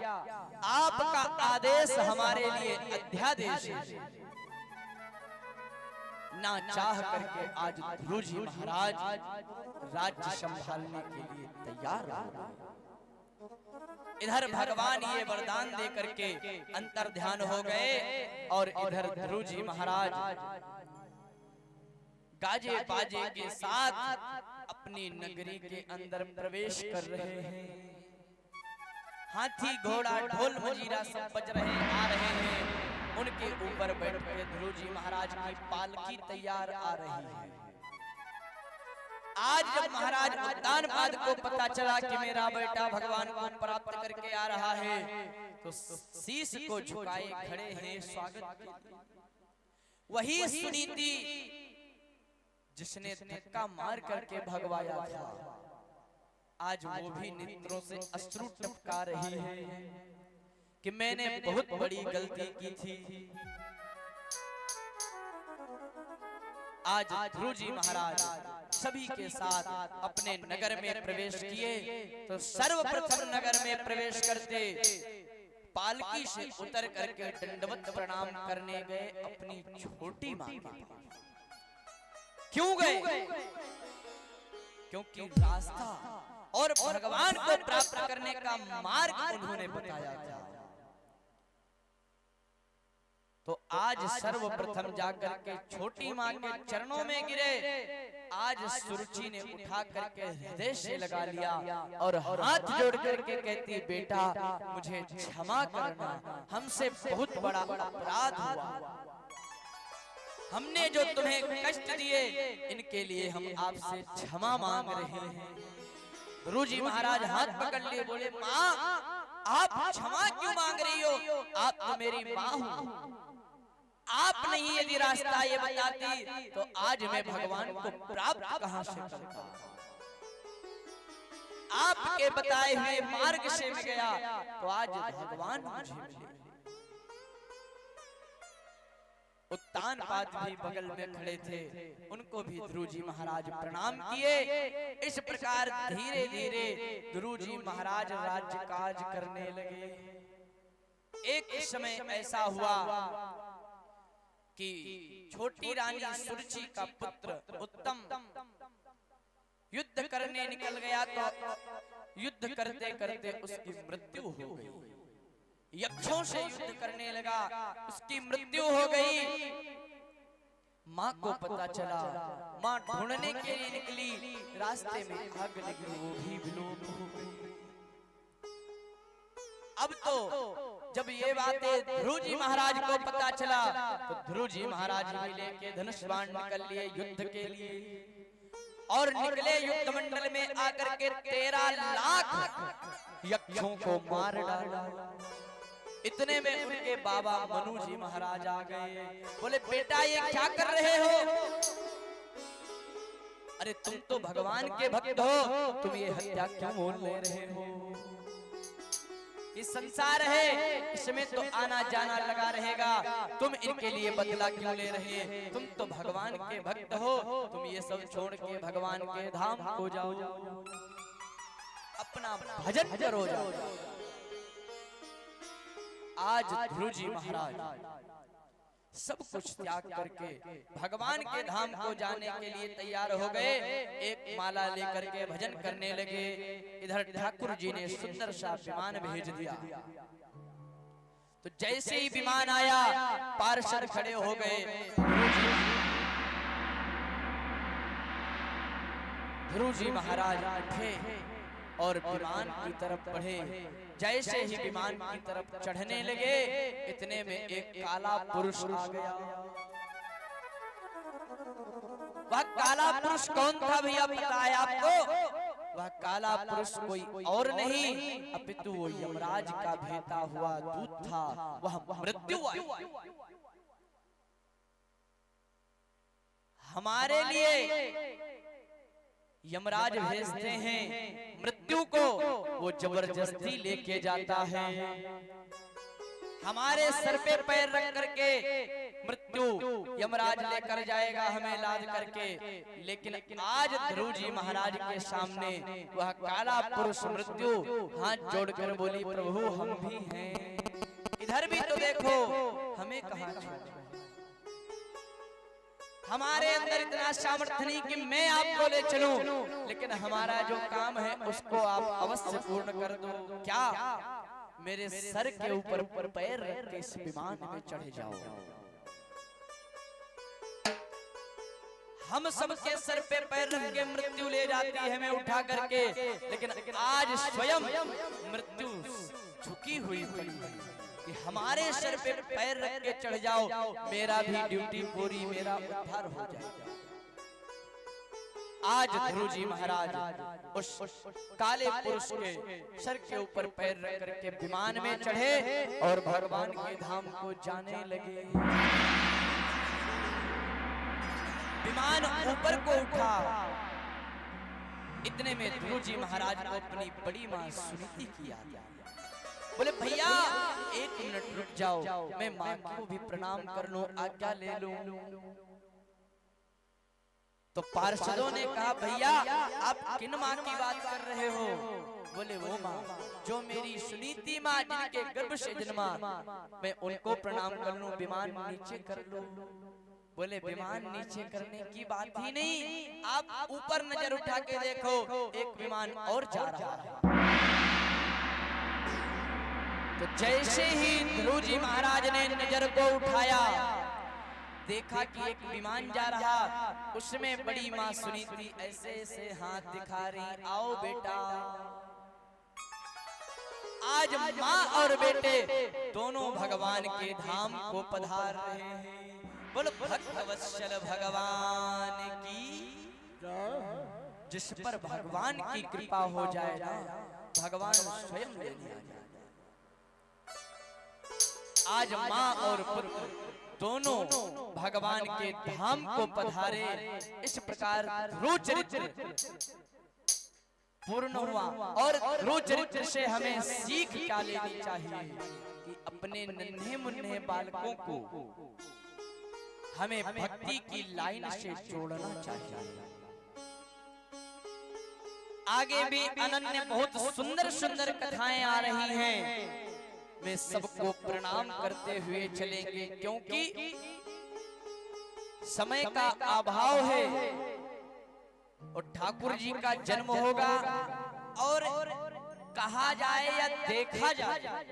आपका आदेश हमारे लिए अध्यादेश है। ना चाह करके आज ध्रुव जी महाराज राज्य संभालने के लिए तैयार हो गए। इधर भगवान ये वरदान दे करके अंतर ध्यान हो गए और इधर ध्रुव जी महाराज गाजे बाजे के साथ अपनी नगरी के अंदर प्रवेश कर रहे हैं। हाथी घोड़ा ढोल मजीरा सब बज रहे आ रहे हैं। उनके ऊपर बैठ के ध्रुव जी महाराज की पालकी तैयार आ रही है। आज जब महाराज उद्दानपाद को पता चला कि मेरा बेटा भगवान को प्राप्त करके आ रहा है, तो शीश को झुकाए खड़े हैं स्वागत के लिए। वही सुनीति जिसने धक्का मार करके भगवाया था, आज वो भी नेत्रों से अश्रु टपका रही है कि मैंने बहुत बड़ी गलती की थी। आज ध्रुव जी महाराज सभी के साथ अपने नगर में प्रवेश किए, तो सर्वप्रथम नगर में प्रवेश करते पालकी से उतर करके दंडवत प्रणाम करने गए अपनी छोटी मां के पास। क्यों गए? क्योंकि रास्ता और भगवान को प्राप्त करने का मार्ग उन्होंने बताया था। तो आज सर्वप्रथम जाकर के छोटी मां के चरणों में गिरे। आज सुरुचि ने उठा करके हृदय से लगा लिया और हाथ जोड़ करके कहती, बेटा मुझे क्षमा करना, हमसे बहुत बड़ा अपराध हुआ। हमने जो तुम्हें कष्ट दिए, इनके लिए हम आपसे क्षमा मांग रहे हैं। ध्रुव जी महाराज हाथ पकड़ लिए, बोले, माँ आप क्षमा क्यों मांग रही हो? आप तो मेरी माँ हो। आप नहीं यदि रास्ता ये बताती तो आज मैं भगवान को प्राप्त कहां से करता? आपके बताए हुए मार्ग से मैं गया तो आज भगवान मुझे मिले। उत्तानपाद भी बगल में खड़े थे, उनको भी ध्रुव जी महाराज प्रणाम किए। इस प्रकार धीरे धीरे ध्रुव जी महाराज राज्य काज करने लगे। एक समय ऐसा हुआ कि छोटी रानी सुरुचि का पुत्र उत्तम युद्ध करने निकल गया, तो युद्ध करते करते उसकी मृत्यु हो गई। यक्षों से युद्ध करने लगा, उसकी मृत्यु हो गई। माँ को पता चला, माँ ढूंढने के लिए निकली, रास्ते में आग लगी, वो भी विलोप हो गई। अब तो जब ये बातें ध्रुव जी महाराज को पता चला, तो ध्रुव जी महाराज भी लेके धनुष बाण निकल लिए युद्ध के लिए और निकले युद्ध मंडल में आकर के 13 लाख यक्षों को मार डाला। इतने में उनके बाबा मनु जी महाराज आ गए। बोले, बेटा ये क्या कर रहे हो? अरे तुम तो भगवान के भक्त हो, तुम ये हत्या क्यों मोल ले रहे हो? ये संसार है, इसमें तो आना जाना लगा रहेगा, तुम इनके लिए बदला क्यों ले रहे? तुम तो भगवान के भक्त हो, तुम ये सब छोड़ के भगवान के धाम को जाओ, अपना भजन करो जाओ। आज ध्रुव जी महाराज सब कुछ त्याग करके भगवान के धाम को जाने के लिए तैयार हो गए। एक माला लेकर के भजन करने लगे। इधर ठाकुर जी ने सुंदर सा विमान भेज दिया। तो जैसे ही विमान आया पार्षद खड़े हो गए। ध्रुव जी महाराज उठे और विमान की तरफ बढ़े। जैसे ही विमान की तरफ चढ़ने लगे इतने में एक काला पुरुष आ गया। वह काला पुरुष कौन था भैया पता है आपको? वह काला पुरुष कोई और नहीं अपितु वो यमराज का भेटा हुआ दूत था। वह मृत्यु हमारे लिए यमराज भेजते हैं मृत्यु को, वो जबरदस्ती लेके जाता है। हमारे सर पे पैर रख करके मृत्यु यमराज लेकर जाएगा हमें लाद करके। लेकिन आज ध्रुव जी महाराज के सामने वह काला पुरुष मृत्यु हाथ जोड़कर बोली, प्रभु हम भी हैं, इधर भी तो देखो, हमें कहाँ छोड़। हमारे अंदर इतना सामर्थ्य नहीं कि मैं आपको ले चलूं, लेकिन हमारा जो काम है उसको आप अवश्य पूर्ण कर दो। क्या मेरे सर के ऊपर पैर रख के इस विमान में चढ़े जाओ। हम सबके सर पे पैर रख के मृत्यु ले जाती है हमें उठा करके, लेकिन आज स्वयं मृत्यु झुकी हुई कि हमारे सर पे पैर रख के चढ़ जाओ, मेरा भी ड्यूटी पूरी, मेरा उद्धार हो जाएगा। आज ध्रुव जी महाराज उस काले पुरुष के सर के ऊपर पैर रख करके विमान में चढ़े और भगवान के धाम को जाने लगे। विमान ऊपर को उठा। इतने में ध्रुव जी महाराज को अपनी बड़ी मां सुनीति की याद आई। बोले भैया 1 मिनट रुक जाओ, मैं मां को भी प्रणाम कर लूं, आज्ञा ले लूं। तो पार्षदों ने कहा भैया आप किन मां की बात कर रहे हो? बोले वो मां जो मेरी सुनीति मां जिनके गर्भ से जन्मा, मैं उनको प्रणाम कर लूं, विमान नीचे कर लूं। बोले विमान नीचे करने की बात ही नहीं, आप ऊपर नजर उठा के देखो, एक विमान और जा रहा है। तो जैसे ही ध्रुव जी महाराज ने नजर को उठाया, देखा कि एक विमान जा रहा, उसमें बड़ी मां सुनीति ऐसे ऐसे हाथ दिखा रही, आओ बेटा। आज मां और बेटे दोनों भगवान के धाम को पधार रहे हैं। बोलो भक्तवत्सल भगवान की, जिस पर भगवान की कृपा हो जाए ना, भगवान स्वयं लेने आ जाए। आज मां और पुत्र दोनों भगवान के धाम को पधारे। इस प्रकार ध्रुव चरित्र पूर्ण हुआ। और ध्रुव चरित्र से हमें सीख क्या लेनी चाहिए कि अपने नन्हे मुन्ने बालकों को हमें भक्ति की लाइन से जोड़ना चाहिए। आगे भी अनन्य बहुत सुंदर सुंदर कथाएं आ रही हैं, वे सबको प्रणाम करते हुए चलेंगे, क्योंकि समय का अभाव है और ठाकुर जी का जन्म होगा। और कहा जाए या देखा जाए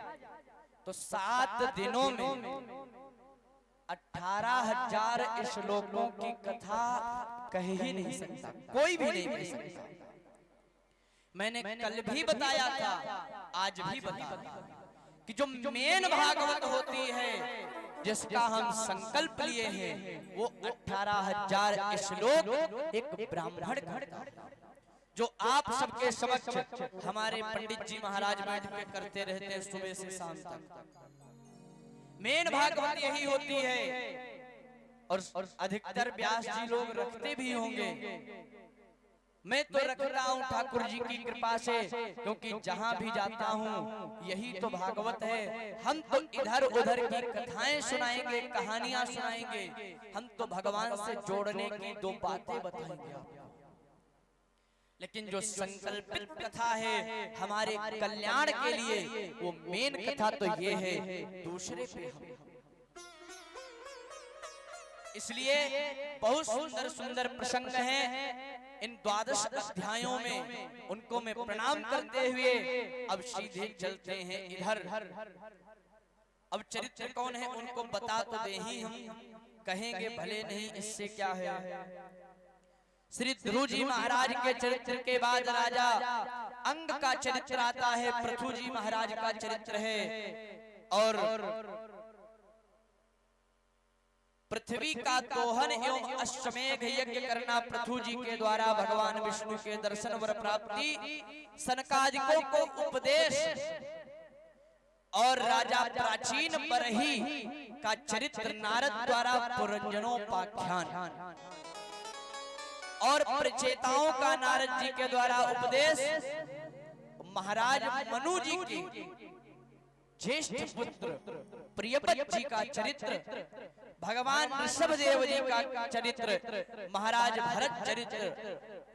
तो 7 दिनों में 18,000 श्लोकों की कथा कह ही नहीं सकता, कोई भी नहीं कह सकता। मैंने कल भी बताया था, आज भी बताया कि जो मेन भागवत होती है, जिसका हम संकल्प लिए हैं, वो 18,000 श्लोक एक ब्राह्मण करता, जो आप सबके समक्ष हमारे पंडित जी महाराज बैठ के करते रहते हैं सुबह से शाम तक। मेन भागवत यही होती है और अधिकतर व्यास जी लोग रखते भी होंगे। मैं तो रखता हूँ ठाकुर जी की कृपा से, क्योंकि जहाँ भी जाता हूँ यही तो भागवत है। हम तो इधर उधर की कथाएं सुनाएंगे, कहानियां सुनाएंगे, हम तो भगवान से जोड़ने की 2 बातें बताएंगे आपको। लेकिन जो संकल्पित कथा है हमारे कल्याण के लिए, वो मेन कथा तो ये है दूसरे पे हम। इसलिए बहुत सुंदर सुंदर प्रसंग हैं इन 12 अध्यायों में, उनको मैं प्रणाम करते हुए अब सीधे चलते हैं इधर। अब चरित्र कौन है उनको बता तो दे ही हम, कहेंगे भले नहीं इससे क्या है। श्री ध्रुव जी महाराज के चरित्र के बाद राजा अंग का चरित्र आता है, पृथु जी महाराज का चरित्र है। और पृथ्वी का दोहन एवं अश्वमेध यज्ञ करना पृथु जी के द्वारा भगवान विष्णु के दर्शन वर प्राप्ति, सनकादिकों को उपदेश और राजा प्राचीन बरही का चरित्र नारद द्वारा पुरंजनोपाख्यान और प्रचेताओं का नारद जी के द्वारा उपदेश, महाराज मनु जी की ज्येष्ठ पुत्र प्रियव्रत जी का चरित्र, भगवान ऋषभदेव जी का चरित्र, महाराज भरत चरित्र,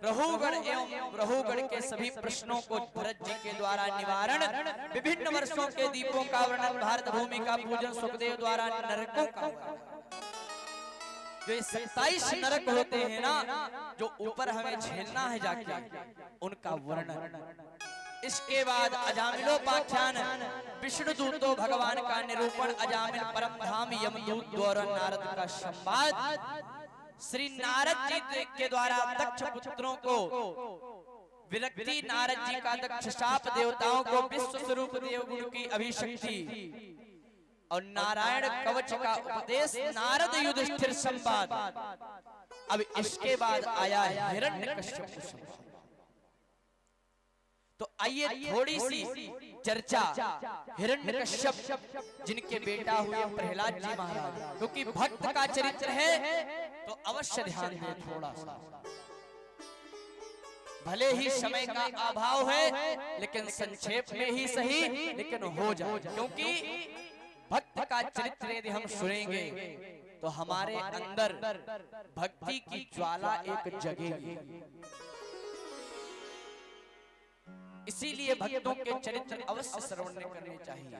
रहुगण एवं रहुगण के सभी प्रश्नों को भरत जी के द्वारा निवारण, विभिन्न वर्षों के दीपों का वर्णन, भारत भूमि का पूजन सुखदेव द्वारा, नरकों का, जो 27 नरक होते हैं ना, जो ऊपर हमें झेलना है जाके, उनका वर्णन। इसके बाद अजामिलोपाख्यान, विष्णु दूतों भगवान का निरूपण, अजामिल परम धाम यमदूत द्वारा नारद का संवाद, श्री नारद जी के द्वारा दक्ष पुत्रों को विरक्ति, नारद जी का दक्ष शाप, देवताओं को विश्व स्वरूप देवगुण की अभिषक्ति और नारायण कवच का उपदेश, नारद युधिष्ठिर संवाद। अब इसके बाद आया हिरण्यकश्यप। तो आइए थोड़ी सी चर्चा हिरण्यकश्यप जिनके बेटा हुए प्रहलाद जी महाराज, क्योंकि भक्त का चरित्र है तो अवश्य ध्यान दें थोड़ा सा। भले ही समय का अभाव है लेकिन संक्षेप में ही सही, लेकिन हो जाए, क्योंकि भक्त का चरित्र यदि हम सुनेंगे तो हमारे अंदर भक्ति की ज्वाला एक जगेगी। इसीलिए भक्तों के चरित्र अवश्य श्रवण करने चाहिए।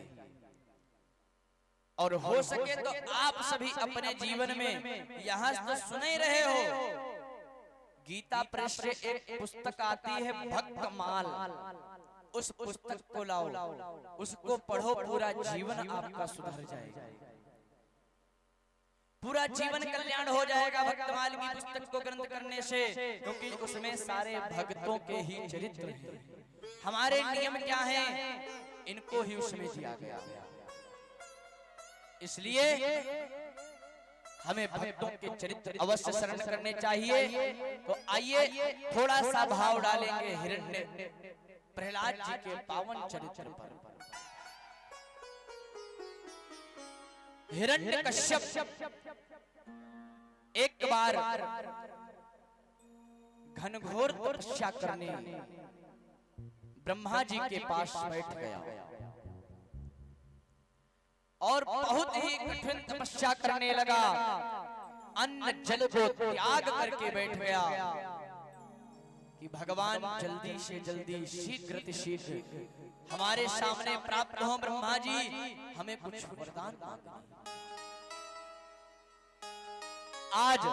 और हो सके तो आप सभी अपने जीवन में यहाँ तो सुन ही रहे हो, गीता प्रेस से एक पुस्तक आती है भक्तमाल, उस पुस्तक को लाओ, उसको पढ़ो, पूरा जीवन आपका सुधर जाएगा, पूरा जीवन कल्याण हो जाएगा भक्तमाल की पुस्तक को ग्रंथ करने से, क्योंकि उसमें सारे भक्तों के ही चरित्र हैं। हमारे नियम क्या हैं, इनको ही उसमें दिया गया। इसलिए हमें भक्तों के चरित्र अवश्य शरण करने चाहिए। तो आइए थोड़ा सा भाव डालेंगे हिरण्य प्रहलाद जी के पावन चरित्र पर। हिरण्यकश्यप एक बार घनघोर तपस्या करने ब्रह्मा जी के पास बैठ गया और बहुत ही कठिन तपस्या करने लगा, अन्न जल को त्याग करके बैठ गया कि भगवान जल्दी से जल्दी, शीघ्र शीघ्र हमारे सामने प्राप्त हो ब्रह्मा जी, हमें कुछ वरदान आज